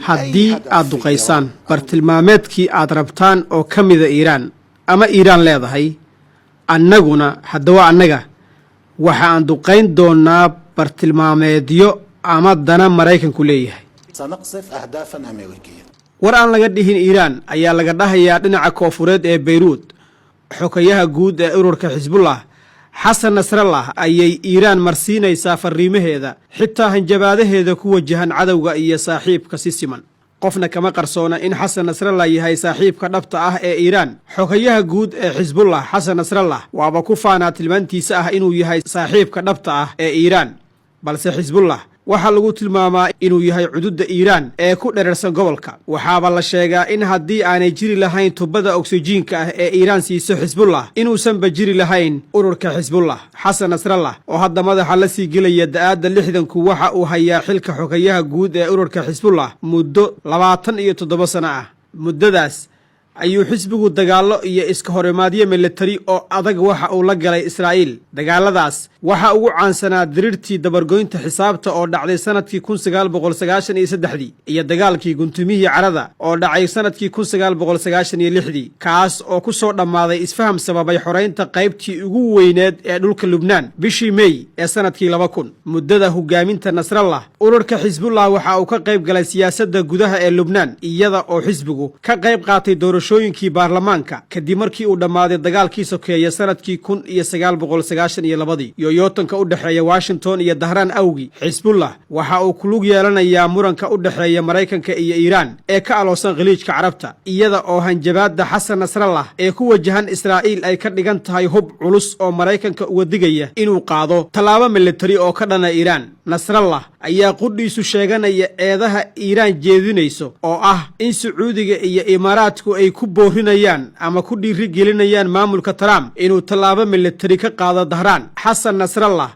haddii aad duqaysaan bartilmaameedkii aad rabtaan oo ka mida iiraan ama iiraan leedahay annaguna haddaba annaga waxa aan duqayn doonnaa bartilmaameedyo ama dana maraykanku leeyahay war aan laga dhihin iiraan ayaa laga dhahayaa dhinaca koofureed ee beyruud xogayaha guud ee ururka xisbullah xasan nasrallah ayay iiraan marsiinaysaa farriimaheeda xitaa hanjabaadaheeda ku wajahan cadowga iyo saaxiibka si siman qofna kama qarsoona in xasan nasrallah yahay saaxiibka dhabta ah ee iiraan xogayaha guud ee xisbullah xasan nasrallah waaba ku faanaa tilmaantiisa ah inuu yahay saaxiibka dhabta ah ee iiraan balse xisbullah waxaa lagu tilmaamaa inuu yahay cududda iiraan ee ku dherarsan gobolka waxaaba la sheegaa in haddii aanay jiri lahayn tubada oksijiinka ah ee iiraan siiso xisbullah inuusanba jiri lahayn ururka xisbullah xasan nasrallah oo hadda madaxa la sii gelaya da'aadda 60ku waxa uu hayaa xilka xogayaha guud ee ururka xisbullah muddo 27 sano ah muddadaas ayuu xisbigu dagaallo iyo iska horimaadyo militari oo adag waxa uu la galay israa'iil dagaalladaas waxa ugu caansanaa dirirtii dabargoynta xisaabta oo dhacday sanadkii 1993 iyo dagaalkii guntumihii carada oo dhacay sanadkii 1996 kaas oo ku soo dhammaaday isfaham sababay xoraynta qaybtii ugu weyneed ee dhulka lubnaan bishii May ee sanadkii 2000 muddada hogaaminta nasrallah ururka xisbullah waxa uu ka qayb galay siyaasadda gudaha ee lubnaan iyada oo xisbigu ka qayb qaatay doorashooyinkii baarlamaanka kadib markii uu dhammaaday dagaalkii sokeeye sanadkii 1992 yootanka u dhaxeeya Washington iyo Dahraan awgi xisbullah waxa uu ku lug yeelanayaa muranka u dhaxeeya Mareykanka iyo Iiraan ee ka aloosan khaliijka carabta iyada oo hanjabaadda xasan nasrallah ee ku wajahan Israa'iil ay ka dhigan tahay hub culus oo Mareykanka uga digaya inuu qaado tallaabo militari oo ka dhana Iiraan nasrallah ayaa qudhiisu sheeganaya eedaha Iiraan jeedinayso oo ah in Sacuudiga iyo Imaaraadku ay ku boorinayaan ama ku dhiiri gelinayaan maamulka Trump inuu tallaabo militari ka qaado Dahraan xasan nasrallah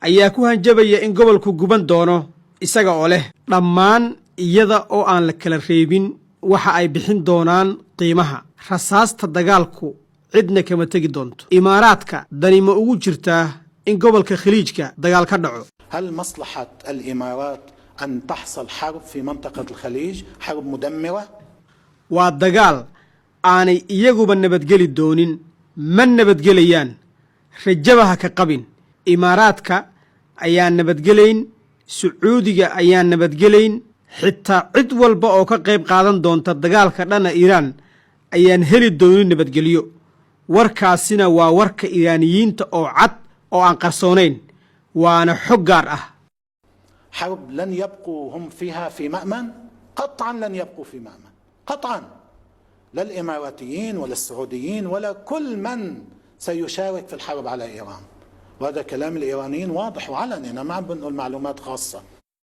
ayaa ku hanjabaya in gobolku guban doono isaga oo leh dhammaan iyada oo aan la kala reebin waxa ay bixin doonaan qiimaha rasaasta dagaalku cidna kama tegi doonto Imaaraadka dani ma ugu jirtaa in gobolka khaliijka dagaal ka dhaco هل مصلحة الإمارات أن تحصل حرب في منطقة الخليج حرب مدمرة؟ ودجال aanay iyaguba nabadgeli doonin ma nabadgelayaan rajabaha ka qabin imaaraadka ayaa nabadgelayn sacuudiga ayaa nabadgelayn xitaa cid walba oo ka qayb qaadan doonta dagaalka dhana Iiraan ayaan heli doonin nabadgelyo warkaasina waa warka Iiraaniyiinta oo cad oo aan qarsoonayn waana xog gaar ah حرب لن يبقوا هم فيها في مأمن قطعا لن يبقوا في مأمن قطعا لا الإماراتيين ولا السعوديين ولا كل من سيشارك في الحرب على إيران وهذا كلام الإيرانيين واضح وعلني أنا ما عم بنقول معلومات خاصة